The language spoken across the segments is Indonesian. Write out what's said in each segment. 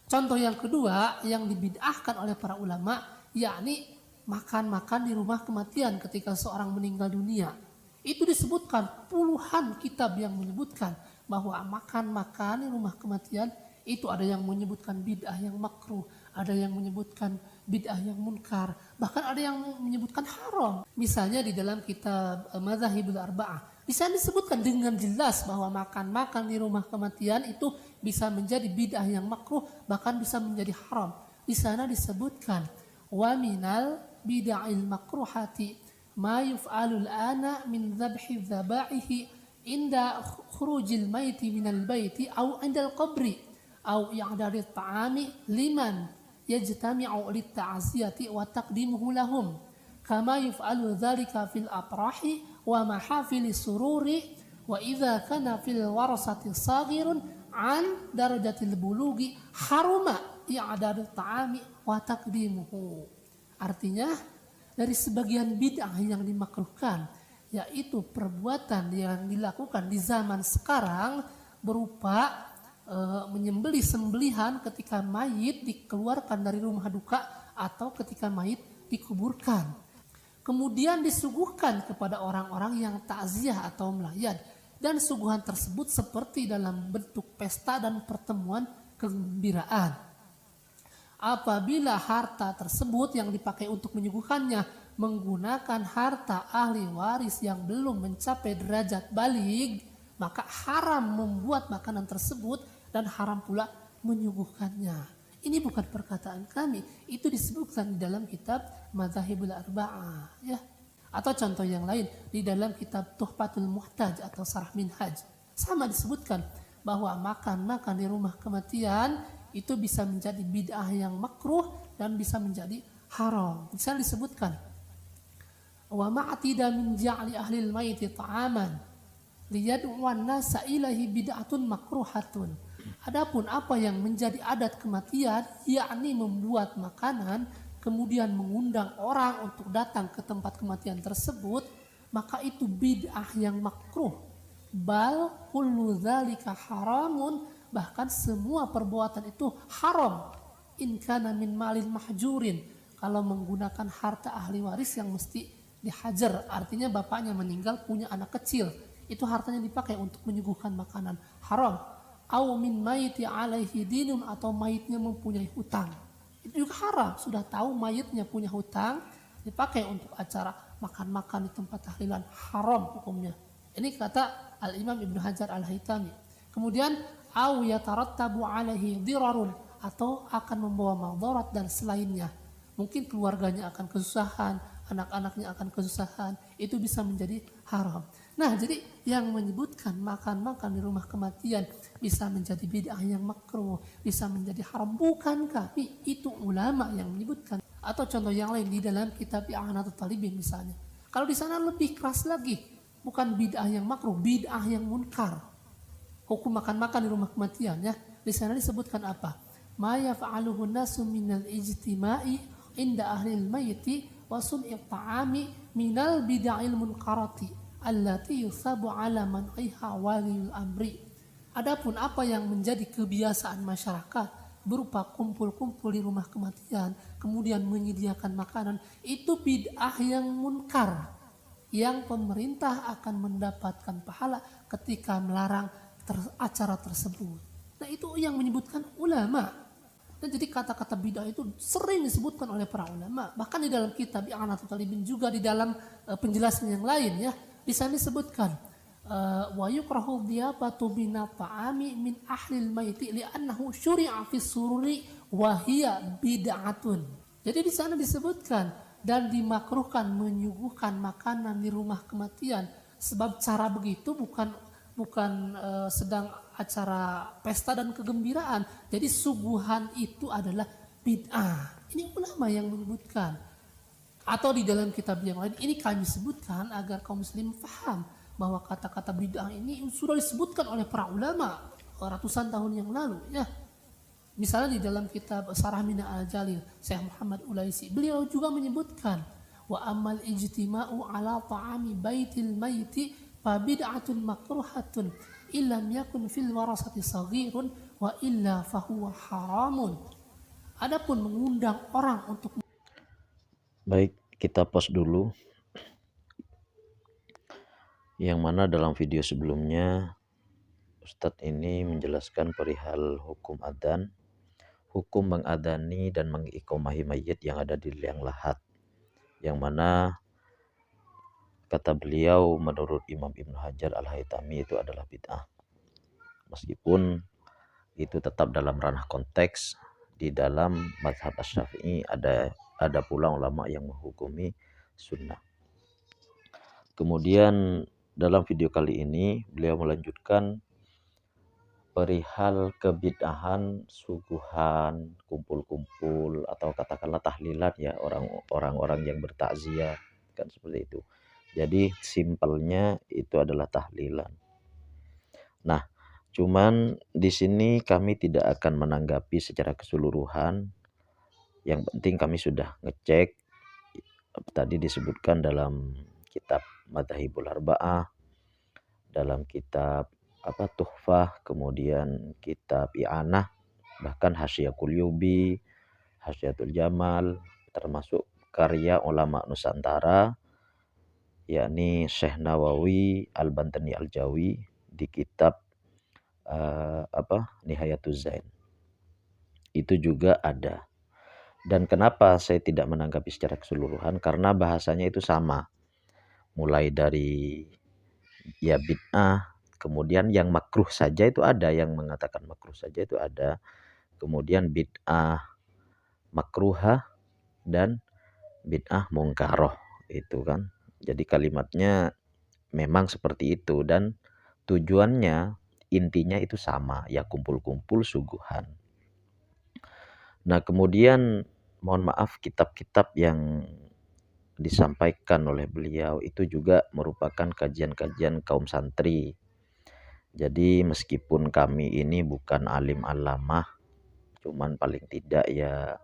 Contoh yang kedua yang dibid'ahkan oleh para ulama, yakni makan-makan di rumah kematian ketika seorang meninggal dunia. Itu disebutkan puluhan kitab yang menyebutkan bahwa makan-makan di rumah kematian itu ada yang menyebutkan bid'ah yang makruh, ada yang menyebutkan bid'ah yang munkar, bahkan ada yang menyebutkan haram. Misalnya di dalam kitab Madzhabul Arba'ah, di sana disebutkan dengan jelas bahwa makan-makan di rumah kematian itu bisa menjadi bid'ah yang makruh, bahkan bisa menjadi haram. Di sana disebutkan wa minal bid'ahil makruhati ma yuf'alul ana min dzabhi dzabaihi inda khurujil maiti minal baiti au indal qabri au i'dadi ta'ami liman yajtami'u lit ta'ziyati wa taqdimuhu lahum kama yuf'alu dzalika fil afrahi wa mahafili sururi wa idza kana fil warasati saghirun an darajatil bulugi haruma i'dadu ta'ami wa taqdimuhu. Artinya dari sebagian bid'ah yang dimakruhkan, yaitu perbuatan yang dilakukan di zaman sekarang berupa menyembelih sembelihan ketika mayit dikeluarkan dari rumah duka atau ketika mayit dikuburkan. Kemudian disuguhkan kepada orang-orang yang takziah atau melayat, dan suguhan tersebut seperti dalam bentuk pesta dan pertemuan kegembiraan. Apabila harta tersebut yang dipakai untuk menyuguhkannya menggunakan harta ahli waris yang belum mencapai derajat baligh, maka haram membuat makanan tersebut dan haram pula menyuguhkannya. Ini bukan perkataan kami, itu disebutkan di dalam kitab Madzhabul Arba'ah, ya. Atau contoh yang lain di dalam kitab Tuhfatul Muhtaj atau Syarah Minhaj, sama disebutkan bahwa makan-makan di rumah kematian itu bisa menjadi bid'ah yang makruh dan bisa menjadi haram. Misalnya disebutkan wa ma'tida min ja'li ahlil maiti ta'aman liyad'uwan nasa ilahi bid'atun makruhatun. Adapun apa yang menjadi adat kematian, yakni membuat makanan kemudian mengundang orang untuk datang ke tempat kematian tersebut, maka itu bid'ah yang makruh. Bal kullu dzalika haramun, bahkan semua perbuatan itu haram. In kana min malil mahjurin, kalau menggunakan harta ahli waris yang mesti dihajar, artinya bapaknya meninggal punya anak kecil, itu hartanya dipakai untuk menyuguhkan makanan, haram. Au min maiti alaihi dinun, atau mayitnya mempunyai hutang, itu juga haram. Sudah tahu mayitnya punya hutang, dipakai untuk acara makan-makan di tempat tahlilan, haram hukumnya. Ini kata Al-Imam Ibnu Hajar Al-Haytami. Kemudian au yatarattabu alaihi dirarun, atau akan membawa madarat dan selainnya. Mungkin keluarganya akan kesusahan, anak-anaknya akan kesusahan, itu bisa menjadi haram. Nah, jadi yang menyebutkan makan-makan di rumah kematian bisa menjadi bid'ah yang makruh, bisa menjadi haram, bukan kami, itu ulama yang menyebutkan. Atau contoh yang lain di dalam kitab I'anatul Talibin misalnya. Kalau di sana lebih keras lagi, bukan bid'ah yang makruh, bid'ah yang munkar. Hukum makan-makan di rumah kematian, ya. Di sana disebutkan apa? Ma yaf'aluhu nasu minal ijtima'i inda ahlil mayyiti wa sun'i ta'ami minal bid'ahil munkarati allati yusabu ala man'iha waliyul amri. Adapun apa yang menjadi kebiasaan masyarakat berupa kumpul-kumpul di rumah kematian kemudian menyediakan makanan, itu bid'ah yang munkar yang pemerintah akan mendapatkan pahala ketika melarang acara tersebut. Nah, itu yang menyebutkan ulama. Dan jadi kata-kata bid'ah itu sering disebutkan oleh para ulama, bahkan di dalam kitab I'anatul Talibin, juga di dalam penjelasan yang lain, ya. Di sana disebutkan wa yukrahu dhiyafatu binat ta'ami min ahlil maiti li'annahu syuri'a fis sururi wa hiya bid'atun. Jadi di sana disebutkan dan dimakruhkan menyuguhkan makanan di rumah kematian, sebab cara begitu bukan sedang acara pesta dan kegembiraan. Jadi suguhan itu adalah bid'ah. Ini ulama yang menyebutkan. Atau di dalam kitab yang lain, ini kami sebutkan agar kaum muslim paham bahwa kata-kata bid'ah ini sudah disebutkan oleh para ulama ratusan tahun yang lalu, ya. Misalnya di dalam kitab Syarah Mina Al-Jalil, Syekh Muhammad Ulaisi, beliau juga menyebutkan wa amal ijtima'u ala ta'ami baitil maiti fa bid'atun makruhatun illam yakun fil warasati saghirun wa illa fahuwa haramun. Adapun mengundang orang untuk Baik, kita pause dulu. Yang mana dalam video sebelumnya Ustadz ini menjelaskan perihal hukum adzan, hukum mengadani dan mengiqomahi mayit yang ada di liang lahat. Yang mana kata beliau menurut Imam Ibnu Hajar Al-Haytami itu adalah bid'ah. Meskipun itu tetap dalam ranah konteks, di dalam mazhab Asy-Syafi'i ada pula ulama yang menghukumi sunnah. Kemudian dalam video kali ini beliau melanjutkan perihal kebid'ahan suguhan, kumpul-kumpul atau katakanlah tahlilan ya orang-orang yang bertakziah kan seperti itu. Jadi simpelnya itu adalah tahlilan. Nah, cuman di sini kami tidak akan menanggapi secara keseluruhan. Yang penting kami sudah ngecek tadi disebutkan dalam kitab Madzhabul Arba'ah, dalam kitab Tuhfah, kemudian kitab I'anah, bahkan Hasyiah Qulyubi, Hasyiatul Jamal, termasuk karya ulama Nusantara yakni Syekh Nawawi Al-Bantani Al-Jawi di kitab Nihayatuz Zain. Itu juga ada. Dan kenapa saya tidak menanggapi secara keseluruhan? Karena bahasanya itu sama. Mulai dari ya bid'ah, kemudian yang makruh saja itu ada, yang mengatakan makruh saja itu ada. Kemudian bid'ah makruhah dan bid'ah mungkaroh itu kan. Jadi kalimatnya memang seperti itu dan tujuannya intinya itu sama, ya kumpul-kumpul suguhan. Nah, kemudian mohon maaf kitab-kitab yang disampaikan oleh beliau itu juga merupakan kajian-kajian kaum santri. Jadi meskipun kami ini bukan alim alamah, cuman paling tidak ya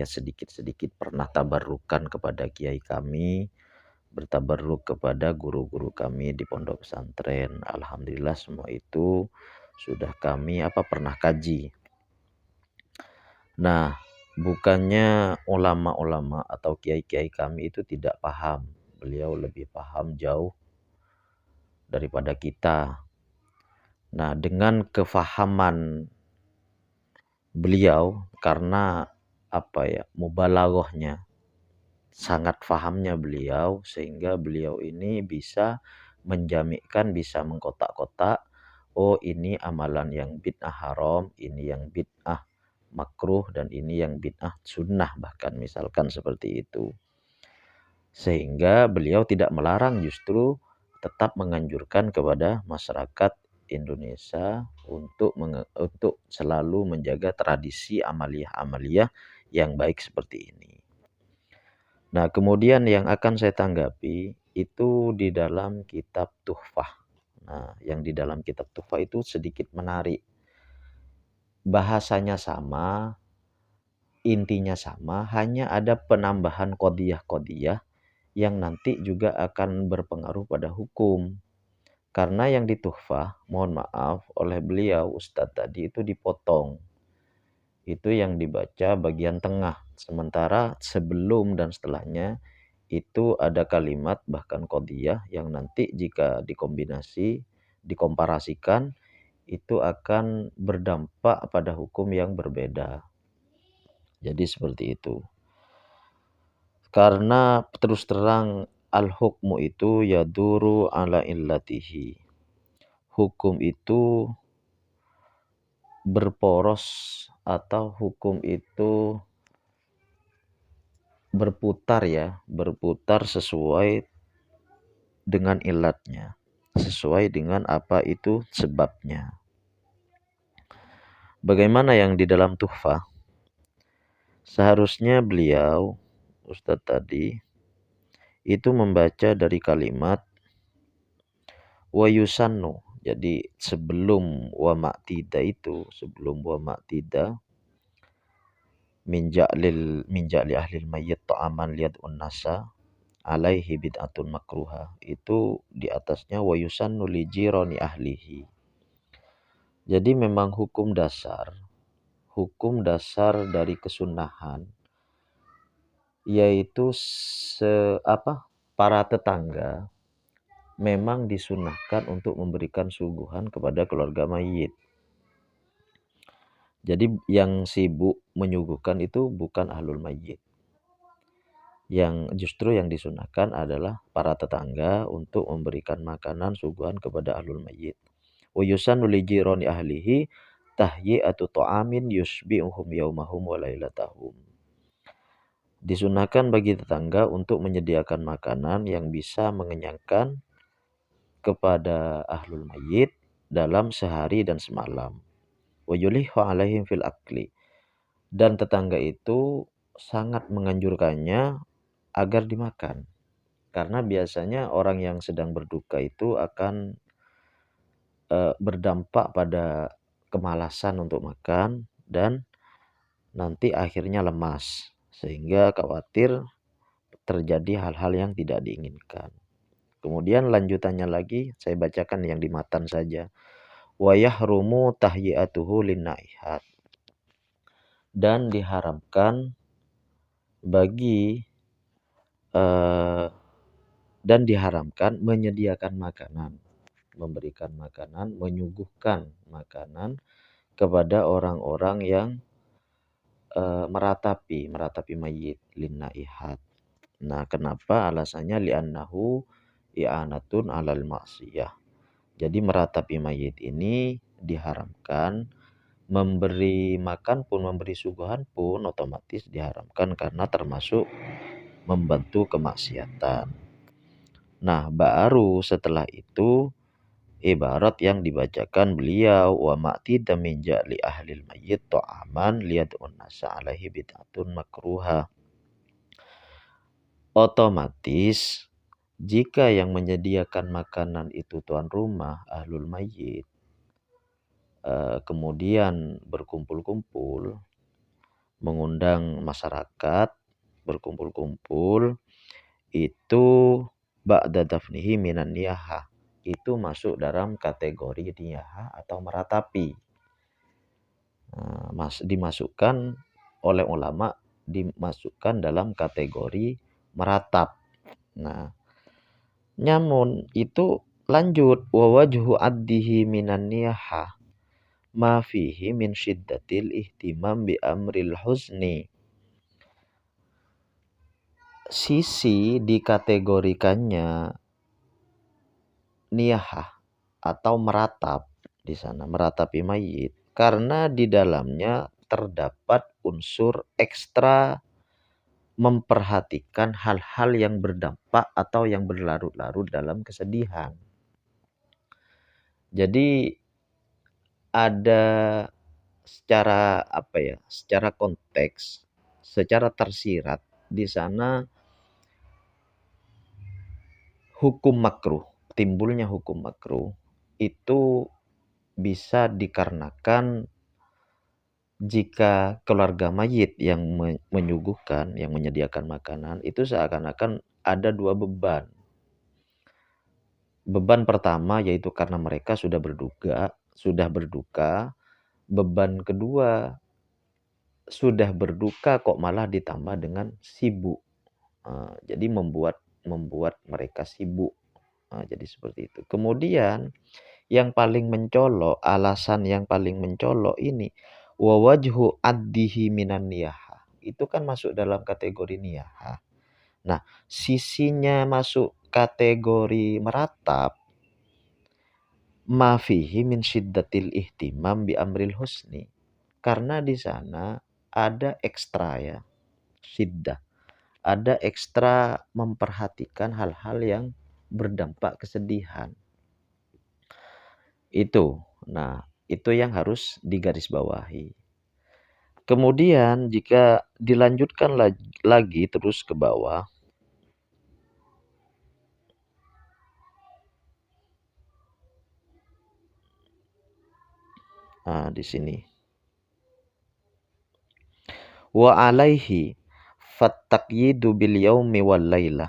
sedikit-sedikit pernah tabarukan kepada kiai kami, bertabarruk kepada guru-guru kami di pondok pesantren. Alhamdulillah semua itu sudah kami pernah kaji. Nah, bukannya ulama-ulama atau kiai-kiai kami itu tidak paham. Beliau lebih paham jauh daripada kita. Nah, dengan kefahaman beliau karena mubalaghahnya, sangat fahamnya beliau sehingga beliau ini bisa menjamikan, bisa mengkotak-kotak, oh ini amalan yang bid'ah haram, ini yang bid'ah makruh, dan ini yang bid'ah sunnah bahkan misalkan seperti itu. Sehingga beliau tidak melarang, justru tetap menganjurkan kepada masyarakat Indonesia untuk selalu menjaga tradisi amaliyah-amaliyah yang baik seperti ini. Nah, kemudian yang akan saya tanggapi itu di dalam kitab Tuhfah. Nah, yang di dalam kitab Tuhfah itu sedikit menarik. Bahasanya sama, intinya sama, hanya ada penambahan qadiyah-qadiyah yang nanti juga akan berpengaruh pada hukum. Karena yang di Tuhfah, mohon maaf, oleh beliau Ustadz tadi itu dipotong. Itu yang dibaca bagian tengah. Sementara sebelum dan setelahnya itu ada kalimat bahkan qadiyah yang nanti jika dikomparasikan itu akan berdampak pada hukum yang berbeda. Jadi seperti itu. Karena terus terang al-hukmu itu yaduru ala illatihi. Hukum itu berporos atau hukum itu berputar sesuai dengan ilatnya, sesuai dengan apa itu sebabnya. Bagaimana yang di dalam Tuhfah? Seharusnya beliau, Ustadz tadi, itu membaca dari kalimat wa yusannu. Jadi sebelum wa ma'tida itu, sebelum wa ma'tida min ja'li ahlil mayyit ta'aman liyad'un nasa alaihi bid'atun makruha. Itu di atasnya wa yusannu li jirani ahlihi. Jadi memang hukum dasar dari kesunahan yaitu para tetangga memang disunahkan untuk memberikan suguhan kepada keluarga mayit. Jadi yang sibuk menyuguhkan itu bukan ahlul mayit. Justru yang disunahkan adalah para tetangga untuk memberikan makanan suguhan kepada ahlul mayit. Wa yusannu li jirani ahlihi tahyi'atu ta'amin yushbi'uhum yaumahum wa lailatahum. Disunahkan bagi tetangga untuk menyediakan makanan yang bisa mengenyangkan kepada ahlul mayit dalam sehari dan semalam. Wa yulihu alaihim fil akli. Dan tetangga itu sangat menganjurkannya agar dimakan. Karena biasanya orang yang sedang berduka itu akan berdampak pada kemalasan untuk makan dan nanti akhirnya lemas. Sehingga khawatir terjadi hal-hal yang tidak diinginkan. Kemudian lanjutannya lagi, saya bacakan yang di matan saja. Wa yahrumu tahyi'atuhu linnaihat. Dan diharamkan menyediakan makanan, memberikan makanan, menyuguhkan makanan kepada orang-orang yang meratapi mayit linnaihat. Nah, kenapa? Alasannya li'annahu i'anatun 'alal ma'siyah. Jadi meratapi mayit ini diharamkan, memberi makan pun, memberi suguhan pun otomatis diharamkan karena termasuk membantu kemaksiatan. Nah, baru setelah itu ibarat yang dibacakan beliau, wa ma'tida min ja'li ahlil mayyit ta'aman liyad'un nasa alaihi bid'atun makruha. Otomatis jika yang menyediakan makanan itu tuan rumah ahlul mayyit, kemudian berkumpul-kumpul, mengundang masyarakat berkumpul-kumpul, itu ba'da dafnihi minan niyahah. Itu masuk dalam kategori niyahah atau meratapi. Dimasukkan oleh ulama, dimasukkan dalam kategori meratap. Nah, namun itu lanjut, wa wajhu addihi minan niyahah ma fihi min syiddatil ihtimam bi amril huzni. Sisi dikategorikannya niyahah atau meratap di sana, meratapi mayit, karena di dalamnya terdapat unsur ekstra memperhatikan hal-hal yang berdampak atau yang berlarut-larut dalam kesedihan. Jadi ada secara konteks, secara tersirat di sana hukum makruh, timbulnya hukum makruh itu bisa dikarenakan jika keluarga mayit yang menyuguhkan, yang menyediakan makanan itu seakan-akan ada dua beban. Beban pertama yaitu karena mereka sudah berduka. Beban kedua, sudah berduka kok malah ditambah dengan sibuk. Jadi membuat mereka sibuk. Jadi seperti itu. Kemudian yang paling mencolok, alasan yang paling mencolok ini, wa wajhu addihi minan niyahah. Itu kan masuk dalam kategori niyahah. Nah, sisinya masuk kategori meratap, ma fihi min syiddatil ihtimam bi amril husni. Karena di sana ada ekstra ya, syiddah. Ada ekstra memperhatikan hal-hal yang berdampak kesedihan. Itu. Nah, itu yang harus digarisbawahi. Kemudian jika dilanjutkan lagi terus ke bawah, di sini. Wa alaihi fattaqyidu bil yaumi wal lailah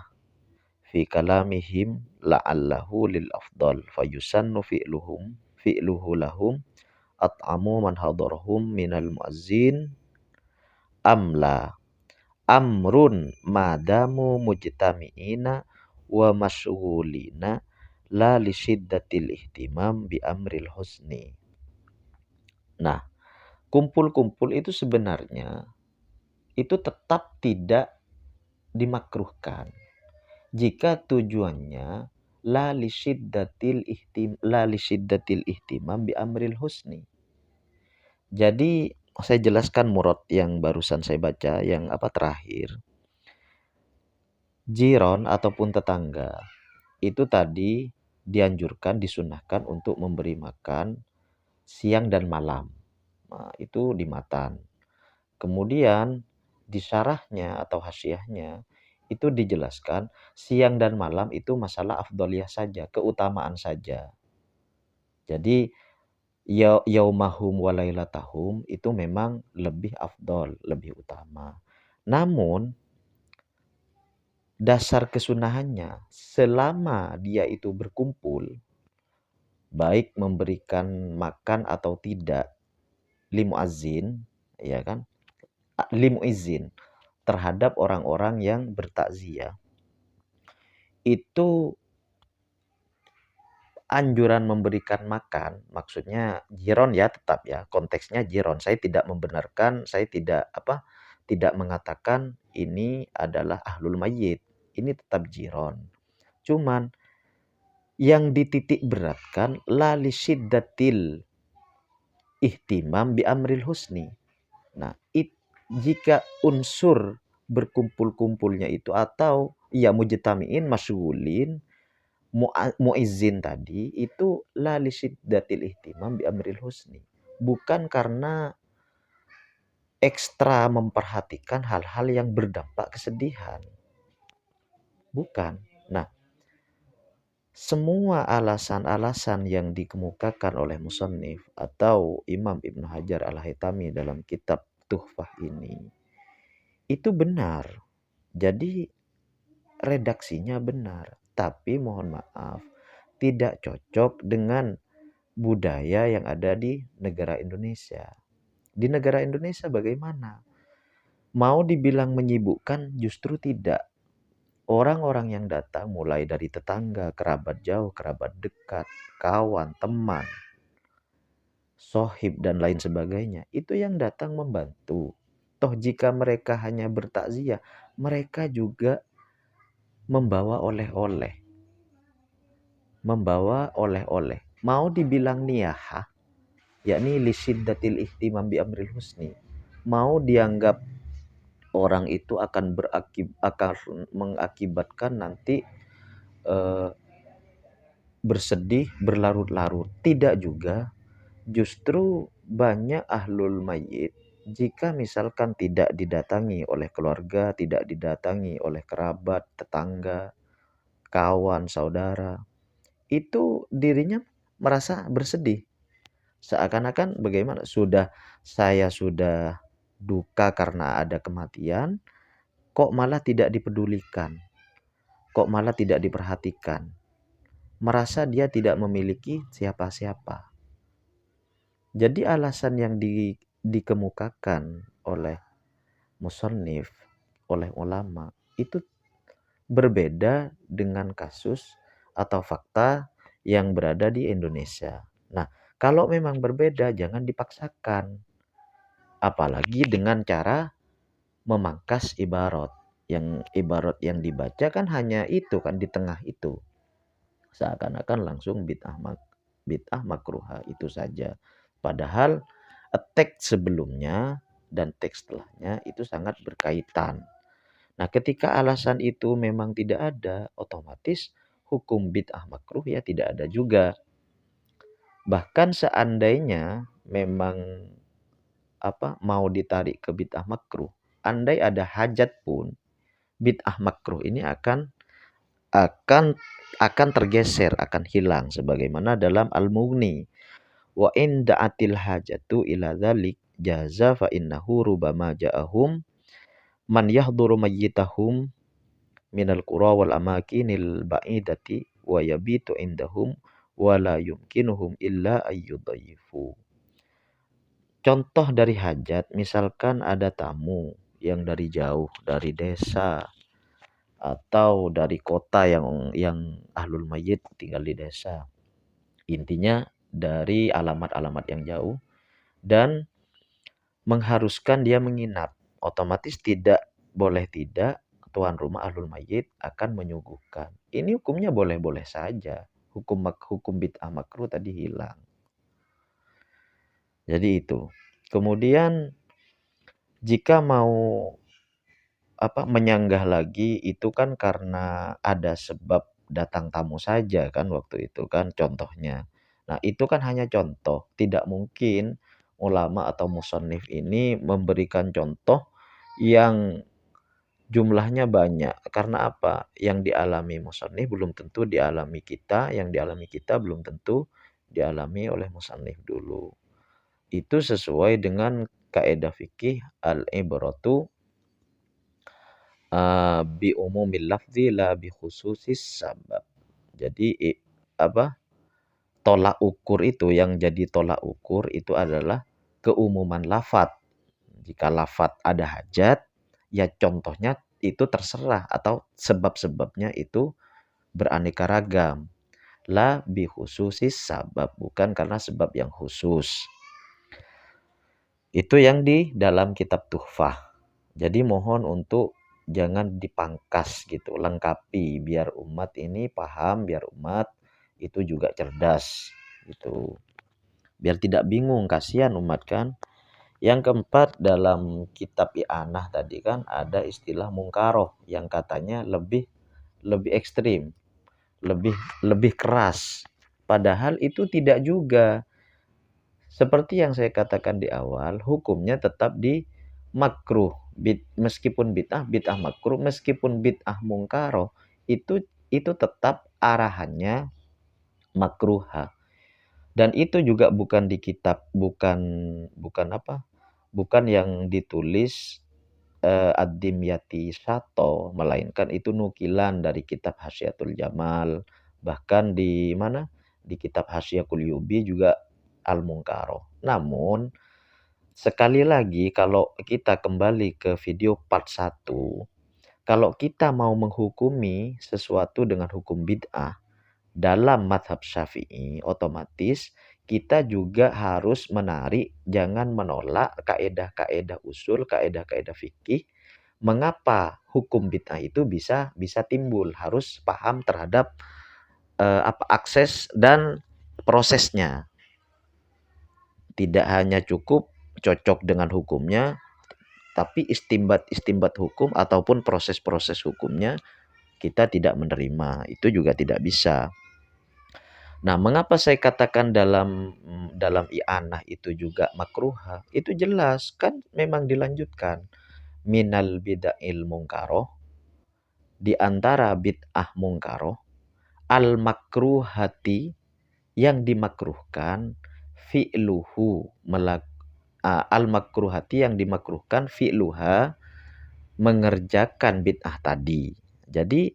fi kalamihim la'allahu lil afdal fayusannu fi'luhu lahum at'amu man hadarahum minal muazzin amla amrun madamu mujtami'ina wa masyghulina la li syiddatil ihtimam bi amril husni. Nah, kumpul-kumpul itu sebenarnya itu tetap tidak dimakruhkan jika tujuannya la li syiddatil ihtimam bi amril husni. Jadi saya jelaskan murad yang barusan saya baca yang terakhir. Jiron ataupun tetangga itu tadi dianjurkan, disunahkan untuk memberi makan siang dan malam. Nah, itu di matan. Kemudian di syarahnya atau hasyiahnya itu dijelaskan siang dan malam itu masalah afdoliyah saja, keutamaan saja. Jadi yaumahum walailatahum itu memang lebih afdol, lebih utama. Namun dasar kesunahannya selama dia itu berkumpul, baik memberikan makan atau tidak, limuazin, ya kan, limuizin terhadap orang-orang yang bertakziah, itu anjuran memberikan makan, maksudnya jiron ya, tetap ya, konteksnya jiron. Saya tidak membenarkan, saya tidak mengatakan ini adalah ahlul mayyit. Ini tetap jiron. Cuman yang dititik beratkan la li syiddatil ihtimam bi amril husni. Nah, jika unsur berkumpul-kumpulnya itu atau ya mujtami'in masyghulin muizzin tadi itu la li syiddatil ihtimam bi amril husni. Bukan karena ekstra memperhatikan hal-hal yang berdampak kesedihan. Bukan. Nah, semua alasan-alasan yang dikemukakan oleh musannif atau Imam Ibnu Hajar Al-Haytami dalam kitab Tuhfah ini itu benar. Jadi redaksinya benar, tapi mohon maaf tidak cocok dengan budaya yang ada di negara Indonesia. Di negara Indonesia bagaimana? Mau dibilang menyibukkan justru tidak. Orang-orang yang datang mulai dari tetangga, kerabat jauh, kerabat dekat, kawan, teman, sohib dan lain sebagainya, itu yang datang membantu. Toh jika mereka hanya bertakziah, mereka juga membawa oleh-oleh. Mau dibilang niyahah, yakni li syiddatil ihtimam bi amril husni. Mau dianggap orang itu akan mengakibatkan nanti bersedih berlarut-larut. Tidak juga. Justru banyak ahlul mayyit jika misalkan tidak didatangi oleh keluarga, tidak didatangi oleh kerabat, tetangga, kawan, saudara, itu dirinya merasa bersedih. Seakan-akan bagaimana? Saya sudah duka karena ada kematian, kok malah tidak dipedulikan, kok malah tidak diperhatikan. Merasa dia tidak memiliki siapa-siapa. Jadi alasan yang dikemukakan oleh musannif, oleh ulama, itu berbeda dengan kasus atau fakta yang berada di Indonesia. Nah, kalau memang berbeda jangan dipaksakan. Apalagi dengan cara memangkas ibarat. Yang ibarat yang dibaca kan hanya itu kan di tengah itu. Seakan-akan langsung bid'ah makruha itu saja. Padahal teks sebelumnya dan teks setelahnya itu sangat berkaitan. Nah, ketika alasan itu memang tidak ada, otomatis hukum bid'ah makruh ya tidak ada juga. Bahkan seandainya memang mau ditarik ke bid'ah makruh, andai ada hajat pun, bid'ah makruh ini akan tergeser, akan hilang sebagaimana dalam Al-Mughni. Wa in da'atil hajatu ila dzalik jaza fa innahu rubama ja'ahum man yahduru mayyitahum minal qura wal amakinil ba'idati wa yabitu indahum wa la yumkinuhum illa ayyudayyifu. contoh dari hajat, misalkan ada tamu yang dari jauh, dari desa atau dari kota yang ahlul mayyit tinggal di desa. Intinya dari alamat-alamat yang jauh dan mengharuskan dia menginap. Otomatis tidak tuan rumah ahlul mayyit akan menyuguhkan. Ini hukumnya boleh-boleh saja. Hukum bid'ah makruh tadi hilang. Jadi itu. Kemudian jika mau menyanggah lagi itu kan karena ada sebab datang tamu saja kan waktu itu kan contohnya. Nah, itu kan hanya contoh, tidak mungkin ulama atau musannif ini memberikan contoh yang jumlahnya banyak. Karena apa? Yang dialami musannif belum tentu dialami kita, yang dialami kita belum tentu dialami oleh musannif dulu. Itu sesuai dengan kaidah fikih al-ibratu bi umumil lafzi la bi khususis sabab. Jadi tolak ukur itu yang jadi tolak ukur itu adalah keumuman lafat. Jika lafat ada hajat, ya contohnya itu terserah atau sebab-sebabnya itu beraneka ragam. La bi khususis sabab, bukan karena sebab yang khusus. Itu yang di dalam kitab Tuhfah. Jadi mohon untuk jangan dipangkas gitu, lengkapi biar umat ini paham, biar umat itu juga cerdas gitu. Biar tidak bingung, kasihan umat kan. Yang keempat dalam kitab I'anah tadi kan ada istilah mungkaroh yang katanya lebih ekstrim, lebih keras. Padahal itu tidak juga. Seperti yang saya katakan di awal, hukumnya tetap di makruh. Meskipun bid'ah makruh, meskipun bid'ah mungkaroh, itu tetap arahannya makruha. Dan itu juga bukan di kitab, bukan yang ditulis Ad-Dimyati Sato, melainkan itu nukilan dari kitab Hasyiatul Jamal. Bahkan di mana? Di kitab Hasyia Qulyubi juga Al-Munkaroh. Namun sekali lagi kalau kita kembali ke video part 1, kalau kita mau menghukumi sesuatu dengan hukum bid'ah dalam madhab Syafi'i, otomatis kita juga harus menarik, jangan menolak kaedah-kaedah usul, kaedah-kaedah fikih. Mengapa hukum bid'ah itu bisa timbul? Harus paham terhadap akses dan prosesnya. Tidak hanya cukup cocok dengan hukumnya, tapi istimbat hukum ataupun proses-proses hukumnya kita tidak menerima. Itu juga tidak bisa. Nah, mengapa saya katakan dalam i'anah itu juga makruha? Itu jelas kan memang dilanjutkan. Minal bid'il mungkaroh, di antara bid'ah mungkaroh, al makruhati, yang dimakruhkan, fi'luhu, al makruhati yang dimakruhkan, fi'luha, mengerjakan bid'ah tadi. Jadi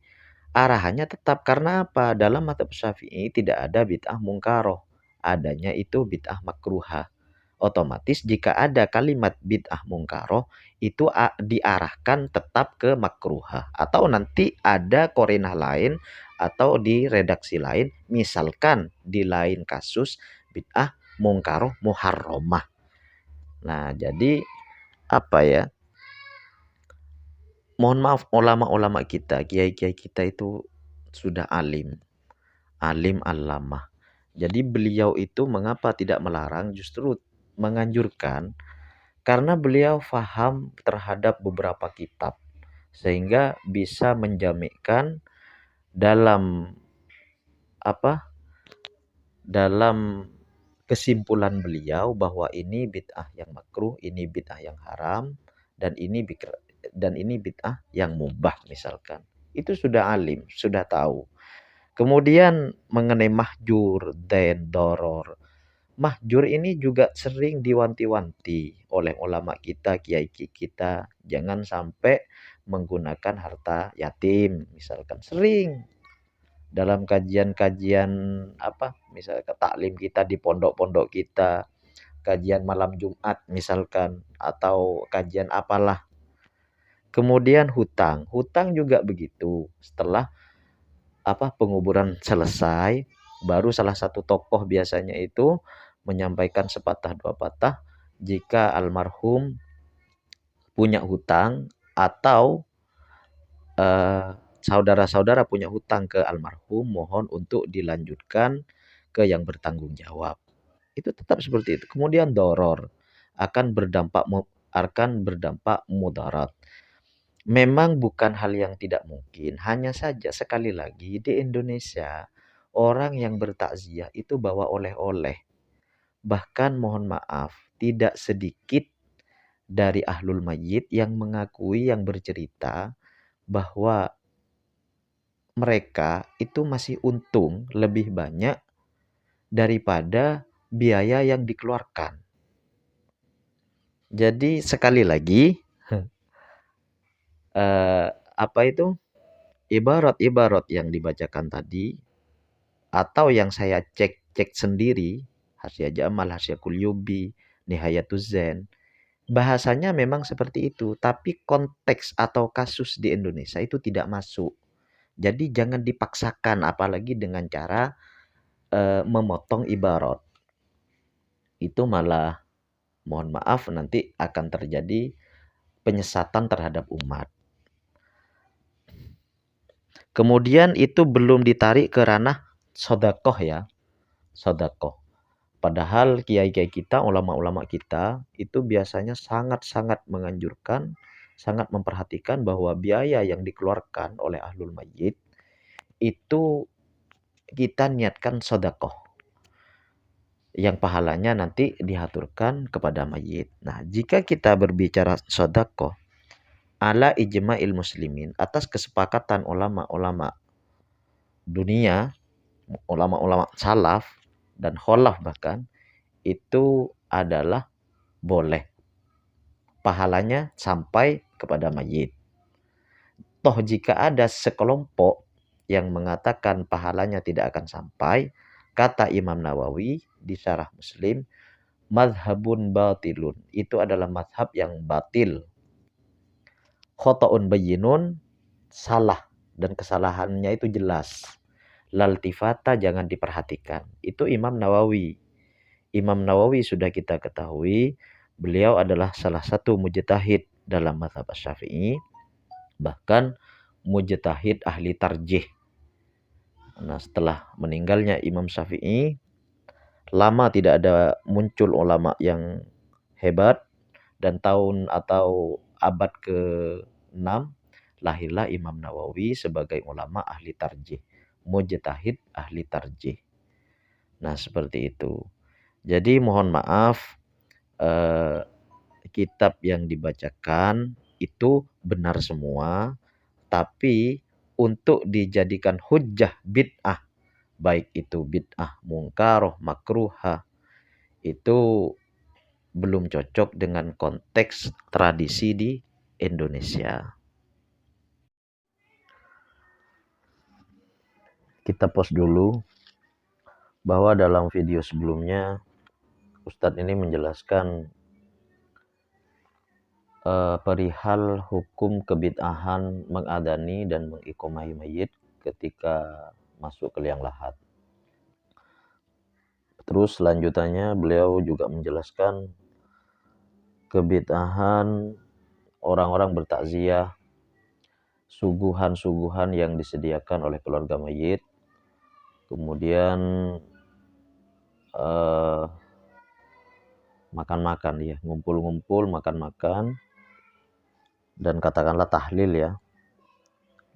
arahannya tetap, karena apa? Dalam mazhab Syafi'i tidak ada bid'ah mungkaroh, adanya itu bid'ah makruhah. Otomatis jika ada kalimat bid'ah mungkaroh itu diarahkan tetap ke makruhah, atau nanti ada korinah lain atau di redaksi lain, misalkan di lain kasus bid'ah mungkaroh muharramah. Nah, jadi mohon maaf, ulama-ulama kita, kiai-kiai kita itu sudah alim alamah. Jadi beliau itu mengapa tidak melarang, justru menganjurkan, karena beliau faham terhadap beberapa kitab sehingga bisa menjamikkan dalam dalam kesimpulan beliau bahwa ini bid'ah yang makruh, ini bid'ah yang haram, dan ini bid'ah yang mubah misalkan. Itu sudah alim, sudah tahu. Kemudian mengenai mahjur dan doror. Mahjur ini juga sering diwanti-wanti oleh ulama kita, kiai kita. Jangan sampai menggunakan harta yatim misalkan. Sering dalam kajian-kajian misalkan taklim kita di pondok-pondok kita. kajian malam Jumat misalkan, atau kajian apalah. Kemudian hutang juga begitu. Setelah penguburan selesai, baru salah satu tokoh biasanya itu menyampaikan sepatah dua patah jika almarhum punya hutang atau saudara-saudara punya hutang ke almarhum, mohon untuk dilanjutkan ke yang bertanggung jawab. Itu tetap seperti itu. Kemudian doror akan berdampak mudarat. Memang bukan hal yang tidak mungkin, hanya saja sekali lagi di Indonesia orang yang bertakziah itu bawa oleh-oleh. Bahkan mohon maaf, tidak sedikit dari ahlul mayyit yang mengakui, yang bercerita bahwa mereka itu masih untung lebih banyak daripada biaya yang dikeluarkan. Jadi sekali lagi, ibarat-ibarat yang dibacakan tadi atau yang saya cek sendiri, Hasyiah Jamal, Hasyiah Qulyubi, Nihayatuz Zain, bahasanya memang seperti itu, tapi konteks atau kasus di Indonesia itu tidak masuk. Jadi jangan dipaksakan, apalagi dengan cara memotong ibarat. Itu malah mohon maaf nanti akan terjadi penyesatan terhadap umat. Kemudian itu belum ditarik ke ranah sodakoh ya. Sodakoh. Padahal kiai-kiai kita, ulama-ulama kita itu biasanya sangat-sangat menganjurkan, sangat memperhatikan bahwa biaya yang dikeluarkan oleh ahlul mayyit itu kita niatkan sodakoh. Yang pahalanya nanti dihaturkan kepada mayit. Nah, jika kita berbicara sodakoh, ala ijma'il muslimin, atas kesepakatan ulama-ulama dunia, ulama-ulama salaf dan kholaf bahkan, itu adalah boleh. Pahalanya sampai kepada mayit. Toh jika ada sekelompok yang mengatakan pahalanya tidak akan sampai, kata Imam Nawawi di Syarah Muslim, madhabun batilun, itu adalah madhab yang batil. Khoto'un bayyinun, salah, dan kesalahannya itu jelas. Laltifata, jangan diperhatikan. Itu Imam Nawawi. Imam Nawawi sudah kita ketahui, beliau adalah salah satu mujtahid dalam mazhab Syafi'i, bahkan mujtahid ahli tarjih. Nah, setelah meninggalnya Imam Syafi'i, lama tidak ada muncul ulama yang hebat, dan tahun atau abad ke-6 lahirlah Imam Nawawi sebagai ulama ahli tarjih, mujtahid ahli tarjih. Nah, seperti itu. Jadi mohon maaf, kitab yang dibacakan itu benar semua, tapi untuk dijadikan hujjah bid'ah, baik itu bid'ah mungkaroh, makruhah, itu belum cocok dengan konteks tradisi di Indonesia. Kita pause dulu, bahwa dalam video sebelumnya Ustadz ini menjelaskan perihal hukum kebid'ahan mengadani dan mengiqomai mayit ketika masuk ke liang lahat. Terus selanjutnya beliau juga menjelaskan kebid'ahan orang-orang bertakziah, suguhan-suguhan yang disediakan oleh keluarga mayit, kemudian makan-makan ya, ngumpul-ngumpul, makan-makan, dan katakanlah tahlil ya.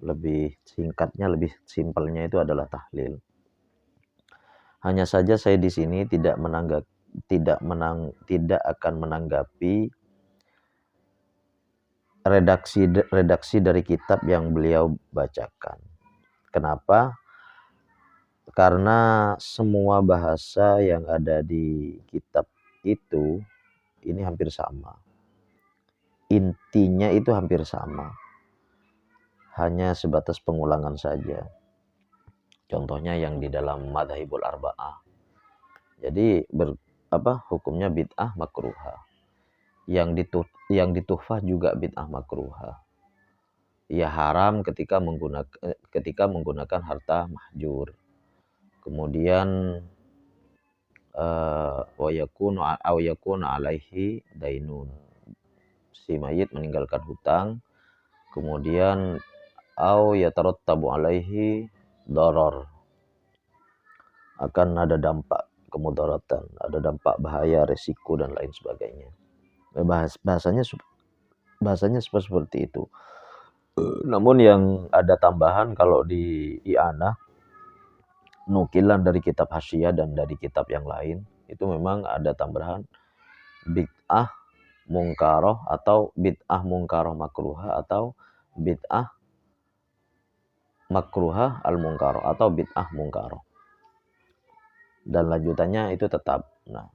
Lebih singkatnya, lebih simpelnya itu adalah tahlil. Hanya saja saya di sini tidak akan menanggapi redaksi dari kitab yang beliau bacakan. Kenapa? Karena semua bahasa yang ada di kitab itu ini hampir sama. Intinya itu hampir sama. Hanya sebatas pengulangan saja. Contohnya yang di dalam Madhhabul Arba'ah. Jadi hukumnya bid'ah makruha. Yang dituhfah juga bid'ah makruha. Ya haram ketika menggunakan harta mahjur. Kemudian wa yakunu alaihi dainun. Si mayit meninggalkan hutang, kemudian yatarattabu alaihi darar. Akan ada dampak kemudaratan, ada dampak bahaya, resiko dan lain sebagainya. Bahasanya seperti itu. Namun yang ada tambahan kalau di i'anah, nukilan dari kitab Hasyiyah dan dari kitab yang lain, itu memang ada tambahan bid'ah mungkaroh atau bid'ah mungkaroh makruha atau bid'ah makruha al-mungkaroh atau bid'ah mungkaroh. Dan lanjutannya itu tetap. Nah,